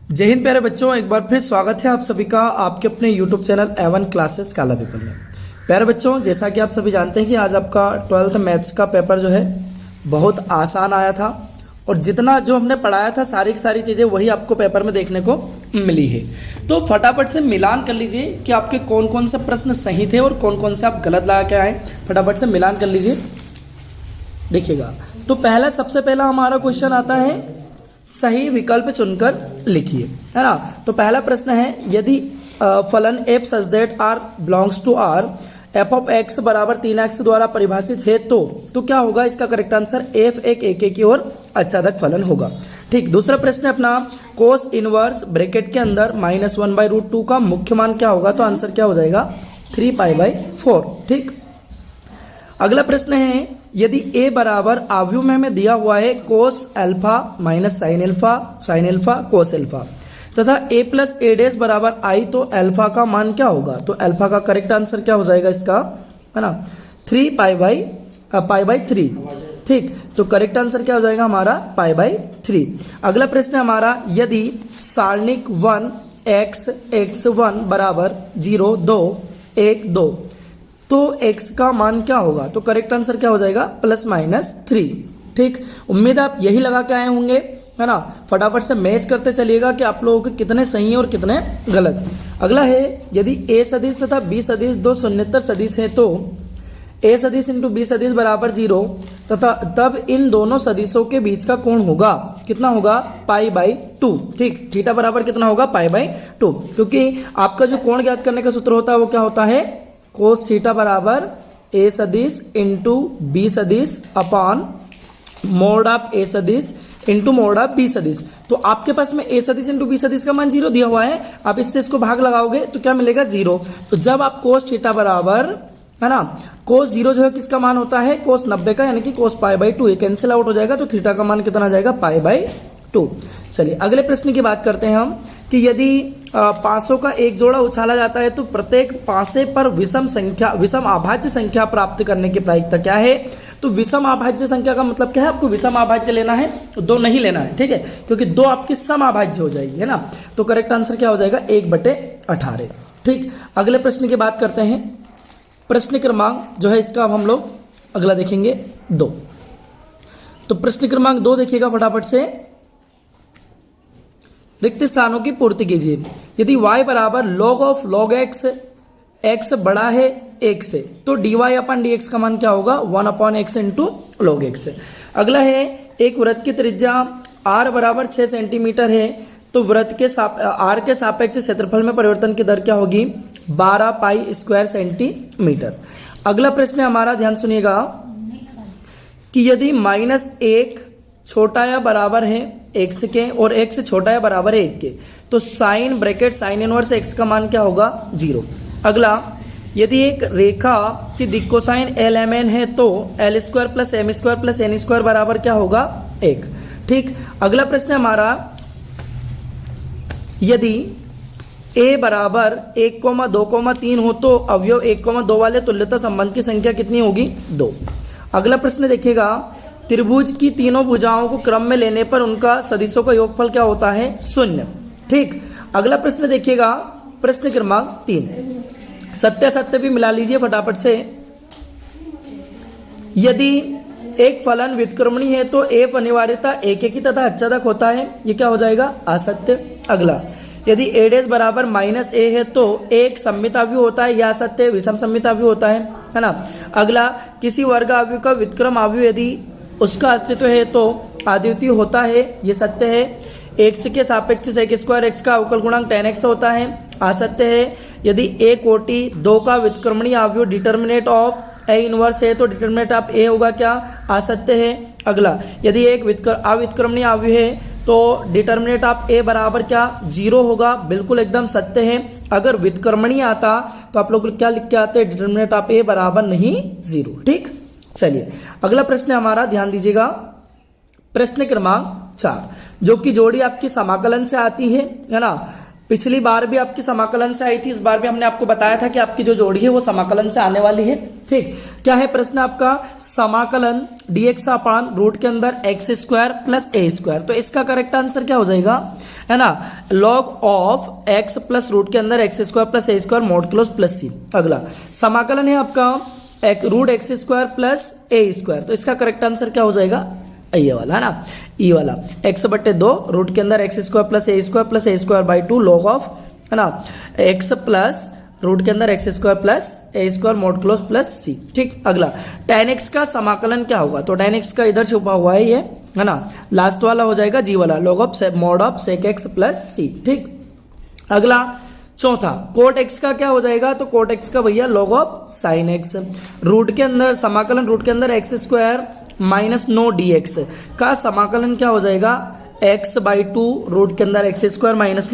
जय हिंद प्यारे बच्चों, एक बार फिर स्वागत है आप सभी का आपके अपने YouTube चैनल A1 क्लासेस काला पेपर में। प्यारे बच्चों, जैसा कि आप सभी जानते हैं कि आज आपका 12th मैथ्स का पेपर जो है बहुत आसान आया था और जितना जो हमने पढ़ाया था सारी की सारी चीज़ें वही आपको पेपर में देखने को मिली है। तो फटाफट से मिलान कर लीजिए कि आपके कौन कौन से प्रश्न सही थे और कौन कौन से आप गलत लगा के आए। फटाफट से मिलान कर लीजिए। देखिएगा, तो सबसे पहला हमारा क्वेश्चन आता है सही विकल्प चुनकर लिखिए, है ना। तो पहला प्रश्न है, यदि फलन F such that R belongs to R, F of X बराबर 3x द्वारा परिभाषित है तो क्या होगा। इसका करेक्ट आंसर एफ एक की ओर आच्छादक फलन होगा। ठीक। दूसरा प्रश्न है अपना, कोस इनवर्स ब्रैकेट के अंदर -1/√2 का मुख्य मान क्या होगा। तो आंसर क्या हो जाएगा 3π/4। ठीक। अगला प्रश्न है, यदि a बराबर आव्यूह में हमें दिया हुआ है cos alpha minus sine alpha cos alpha तथा a प्लस ए डैश बराबर i, तो अल्फा का मान क्या होगा। तो अल्फा का करेक्ट आंसर क्या हो जाएगा इसका, है ना, 3π/3। ठीक। तो करेक्ट आंसर क्या हो जाएगा हमारा π/3। अगला प्रश्न है हमारा, यदि सारणिक 1x(1) बराबर 0 2 1 2 तो x का मान क्या होगा। तो करेक्ट आंसर क्या हो जाएगा +-3। ठीक। उम्मीद आप यही लगा के आए होंगे, है ना। फटाफट से मैच करते चलिएगा कि आप लोगों के कितने सही हैं और कितने गलत। अगला है, यदि a सदिश तथा b सदिश दो शून्येतर सदिश है तो a सदिश इंटू b सदिश बराबर 0 तथा तब इन दोनों सदिशों के बीच का कोण होगा कितना होगा π/2। ठीक। थीटा बराबर कितना होगा π/2, क्योंकि आपका जो कोण ज्ञात करने का सूत्र होता है वो क्या होता है, कोस थीटा बराबर a सदिश इंटू b सदिश अपॉन मोड ऑफ a सदिश इंटू मोड ऑफ b सदिश। तो आपके पास में a सदिश इंटू b सदिश का मान 0 दिया हुआ है। आप इससे इसको भाग लगाओगे तो क्या मिलेगा 0। तो जब आप कोस थीटा बराबर, है ना, कोस 0 जो है किसका मान होता है कोस 90 का, यानी कि कोस π/2। ये कैंसिल आउट हो जाएगा तो थीटा का मान कितना आ जाएगा π/2। चलिए अगले प्रश्न की बात करते हैं हम कि यदि पांचों का एक जोड़ा उछाला जाता है तो प्रत्येक पांसे पर विषम अभाज्य संख्या प्राप्त करने की प्रायिकता क्या है। तो विषम अभाज्य संख्या का मतलब क्या है, आपको विषम अभाज्य लेना है तो 2 नहीं लेना है। ठीक है, क्योंकि 2 आपकी सम अभाज्य हो जाएगी, है ना। तो करेक्ट आंसर क्या हो जाएगा 1/18। ठीक। अगले प्रश्न की बात करते हैं। प्रश्न क्रमांक जो है इसका अब हम लोग अगला देखेंगे 2। तो प्रश्न क्रमांक 2 देखिएगा फटाफट से। रिक्त स्थानों की पूर्ति कीजिए। यदि y बराबर log x बड़ा है 1 से तो dy/dx का मान क्या होगा 1/x इंटू log x। अगला है, एक वृत्त की त्रिज्या r बराबर 6 सेंटीमीटर है तो वृत्त के r के सापेक्ष क्षेत्रफल में परिवर्तन की दर क्या होगी 12π² सेंटीमीटर। अगला प्रश्न हमारा, ध्यान सुनिएगा, कि यदि -1 छोटा या बराबर है x के और x छोटा या बराबर है 1 के तो sine bracket sine inverse x का मान क्या होगा 0। अगला, यदि एक रेखा की दिक् कोसाइन lmn है तो l² + m² + n² बराबर क्या होगा 1। ठीक। अगला प्रश्न हमारा, यदि a बराबर 1,2,3 हो तो अवयव 1,2 वाले तुल्यता संबंध की संख्या कितनी होगी 2। अगला प्रश्न देखिएगा, त्रिभुज की तीनों भुजाओं को क्रम में लेने पर उनका सदिशों का योगफल क्या होता है 0। ठीक। अगला प्रश्न देखिएगा, प्रश्न क्रमांक 3। सत्य भी मिला लीजिए फटाफट से। यदि एक फलन व्युत्क्रमणीय है तो f अनिवार्यता एकेकी तथा आच्छादक होता है, ये क्या हो जाएगा असत्य। अगला, यदि a' बराबर -a है तो एक सममिताव्यूह होता है, यह असत्य, विषम सममिताव्यूह होता है ना। अगला, किसी वर्ग आव्यूह का व्युत्क्रम आव्यूह यदि उसका अस्तित्व है तो अद्वितीय होता है, ये सत्य है। x के सापेक्ष sec² x का अवकल गुणांक tan x होता है, असत्य है। यदि a कोटि 2 का व्युत्क्रमणीय आव्यूह डिटर्मिनेट ऑफ a इनवर्स है तो डिटर्मिनेट ऑफ a होगा क्या, असत्य है। अगला, यदि एक अव्युत्क्रमणीय आव्यूह है तो डिटर्मिनेट ऑफ a बराबर क्या 0 होगा, बिल्कुल एकदम सत्य है। अगर व्युत्क्रमणीय आता तो आप लोग क्या लिख के आते हैं, डिटर्मिनेट ऑफ a बराबर नहीं 0। ठीक। चलिए अगला प्रश्न हमारा, ध्यान दीजिएगा, प्रश्न क्रमांक 4, जो कि जोड़ी आपकी समाकलन से आती है ना। पिछली बार भी आपकी समाकलन से आई थी, इस बार भी हमने आपको बताया था कि आपकी जो जोड़ी है वो समाकलन से आने वाली है। ठीक। क्या है प्रश्न आपका, समाकलन dx/रूट के अंदर x² + a²। तो इसका करेक्ट आंसर क्या हो जाएगा है ना, log of x plus root के अंदर x square plus A square mod close plus सी। अगला समाकलन है आपका root x square plus A square, तो इसका करेक्ट आंसर क्या हो जाएगा, ये वाला है ना, ई वाला, x बटे 2 रूट के अंदर x square plus A square by 2 log of, है ना, x प्लस रूट के अंदर x square plus A square mod close plus c. ठीक, अगला tan x का समाकलन क्या होगा, तो tan x का इधर छुपा हुआ है ये, है ना, लास्ट वाला हो जाएगा जी वाला, log of mod of sec x plus c. ठीक, अगला चौथा कोट एक्स का क्या हो जाएगा, तो कोट एक्स का भैया log of sine X, root के अंदर समाकलन रूट के अंदर x square minus 9 D X का समाकलन क्या हो जाएगा, एक्स बाई 2 रूट के अंदर एक्स स्क्वायर माइनस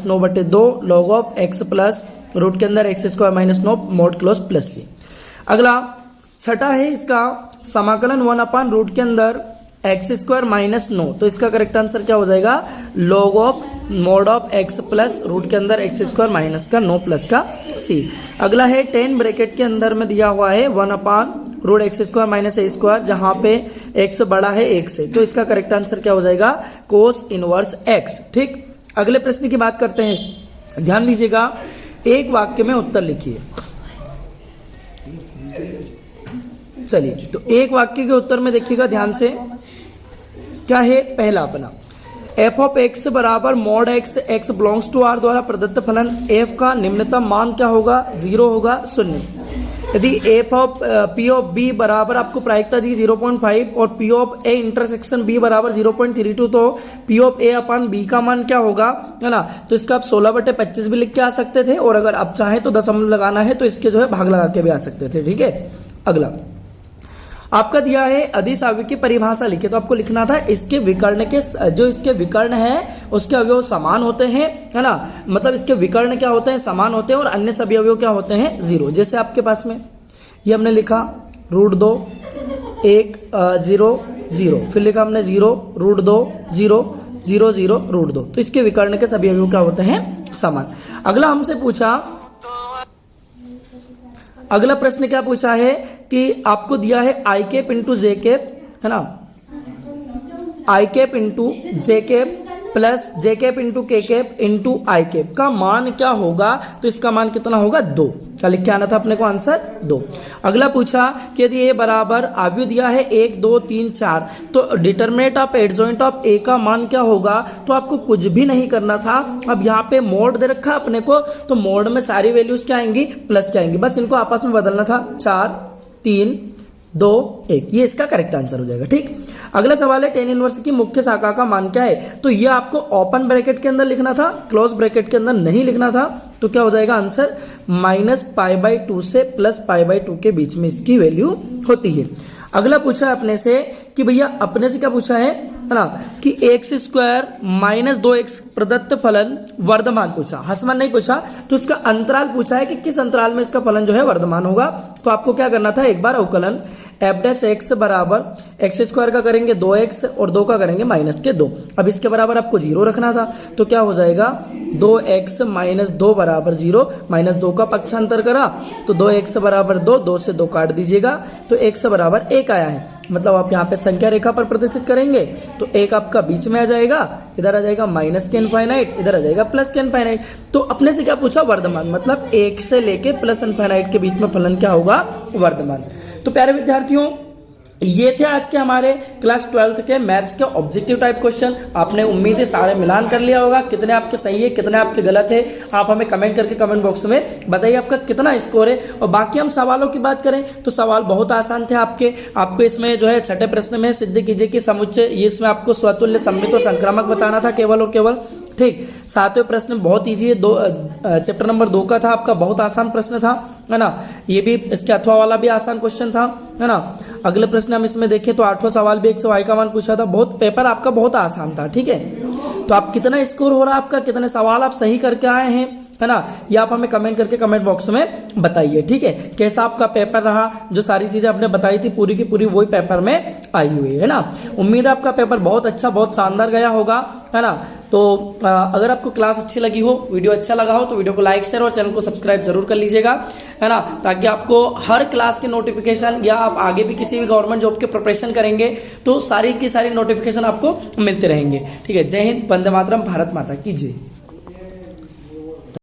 9 बटे 2 log of x plus root के अंदर x square minus 9 mod close plus सी। अगला छठा है इसका समाकलन 1 अपान रूट के अंदर एक्स स्क्वायर माइनस 9, तो इसका करेक्ट आंसर क्या हो जाएगा, log of mod of x plus root के अंदर एक्स स्क्वायर माइनस का 9 प्लस का सी। अगला है 10 ब्रैकेट के अंदर में दिया हुआ है 1 upon root x square minus a square, जहाँ पे एक्स बड़ा है 1 से, तो इसका करेक्ट आंसर क्या हो जाएगा, कोस इनवर्स एक्स। ठीक, अगले प्रश्न की बात करते हैं, ध्यान दीजिएगा, एक वाक्य में उत्तर लिखिए। चलिए, तो एक वाक्य के उत्तर में देखिएगा ध्यान से, क्या है, पहला अपना एफ ऑफ एक्स बराबर mod X X belongs to R द्वारा प्रदत्त फलन एफ का निम्नतम मान क्या होगा, 0 होगा, 0। यदि F of P of B बराबर आपको प्रायिकता दी 0.5 और P of A intersection B बराबर 0.32, तो P of A upon B का मान क्या होगा, है ना, तो इसका आप 16/25 भी लिख के आ सकते थे, और अगर आप चाहें तो दशमलव लगाना है तो इसके जो है भाग लगा के भी आ सकते थे। ठीक है, अगला आपका दिया है अदिश अवयव की परिभाषा लिखे, तो आपको लिखना था इसके विकर्ण के जो इसके विकर्ण है उसके अवयव समान होते हैं, है ना, मतलब इसके विकर्ण क्या होते हैं, समान होते हैं, और अन्य सभी अवयव क्या होते हैं, 0। जैसे आपके पास में ये हमने लिखा √2 1 0 0, फिर लिखा हमने 0 √2 0 0 0 √2, तो इसके विकर्ण के सभी अवयव क्या होते हैं, समान। अगला हमसे पूछा, अगला प्रश्न क्या पूछा है कि आपको दिया है आई कैप इंटू जे कैप, है ना, आई कैप इंटू जे कैप प्लस जे कैप इंटू के कैप इंटू आई कैप का मान क्या होगा, तो इसका मान कितना होगा, 2। क्या लिख के आना था अपने को, आंसर 2। अगला पूछा कि यदि ए बराबर अवयव दिया है 1 2 3 4, तो डिटरमिनेंट ऑफ एडजॉइंट ऑफ ए का मान क्या होगा, तो आपको कुछ भी नहीं करना था। अब यहाँ पे मोड दे रखा अपने को, तो मोड में सारी वैल्यूज क्या आएंगी, प्लस क्या आएंगी, बस इनको आपस में बदलना था, 4 3 2 1, ये इसका करेक्ट आंसर हो जाएगा। ठीक, अगला सवाल है tan इनवर्स की मुख्य शाखा का मान क्या है, तो ये आपको ओपन ब्रैकेट के अंदर लिखना था, क्लोज ब्रैकेट के अंदर नहीं लिखना था, तो क्या हो जाएगा आंसर, -π/2 से +π/2 के बीच में इसकी वैल्यू होती है। अगला पूछा है अपने से कि भैया अपने से क्या पूछा है ना, कि एक्स स्क्वायर माइनस 2x प्रदत्त फलन वर्धमान पूछा, हसमान नहीं पूछा, तो इसका अंतराल पूछा है कि किस अंतराल में इसका फलन जो है वर्धमान होगा। तो आपको क्या करना था, एक बार अवकलन f' बराबर एक्स स्क्वायर का करेंगे 2x और 2 का करेंगे -2। अब इसके बराबर आपको 0 रखना था, तो क्या हो जाएगा 2x - 2 बराबर 0, -2 का पक्षांतर करा तो 2x बराबर 2, 2 से 2 काट दीजिएगा तो x बराबर 1 आया है। मतलब आप यहाँ पे संख्या रेखा पर प्रदर्शित करेंगे तो 1 आपका बीच में आ जाएगा, इधर आ जाएगा माइनस के इनफाइनाइट, इधर आ जाएगा प्लस के इनफाइनाइट। तो अपने से क्या पूछा, वर्धमान, मतलब 1 से लेके प्लस इनफाइनाइट के बीच में फलन क्या होगा, वर्धमान। तो प्यारे विद्यार्थियों, ये थे आज के हमारे क्लास 12th के मैथ्स के ऑब्जेक्टिव टाइप क्वेश्चन। आपने उम्मीद है सारे मिलान कर लिया होगा, कितने आपके सही है कितने आपके गलत है, आप हमें कमेंट करके कमेंट बॉक्स में बताइए आपका कितना स्कोर है। और बाकी हम सवालों की बात करें तो सवाल बहुत आसान थे आपको इसमें जो है छठे प्रश्न में सिद्ध कीजिए कि समुच्चय, ये इसमें आपको स्वतुल्य, सममित और संक्रामक बताना था केवल और केवल। ठीक, सातवें प्रश्न बहुत ईजी है, चैप्टर नंबर 2 का था आपका, बहुत आसान प्रश्न था, है ना, ये भी इसके अथवा वाला भी आसान क्वेश्चन था, है ना। अगले प्रश्न हम इसमें देखें तो 8वां सवाल भी 100 y का मान पूछा था, बहुत पेपर आपका बहुत आसान था। ठीक है, तो आप कितना स्कोर हो रहा है आपका, कितने सवाल आप सही करके आए हैं, है ना, ये आप हमें कमेंट करके कमेंट बॉक्स में बताइए, ठीक है। कैसा आपका पेपर रहा, जो सारी चीज़ें आपने बताई थी पूरी की पूरी वही पेपर में आई हुई है ना। उम्मीद है आपका पेपर बहुत अच्छा बहुत शानदार गया होगा, है ना। तो अगर आपको क्लास अच्छी लगी हो, वीडियो अच्छा लगा हो, तो वीडियो को लाइक शेयर और चैनल को सब्सक्राइब जरूर कर लीजिएगा, है ना, ताकि आपको हर क्लास के नोटिफिकेशन या आप आगे भी किसी भी गवर्नमेंट जॉब के प्रिपरेशन करेंगे तो सारी की सारी नोटिफिकेशन आपको मिलते रहेंगे, ठीक है। जय हिंद, वंदे मातरम, भारत माता की जय।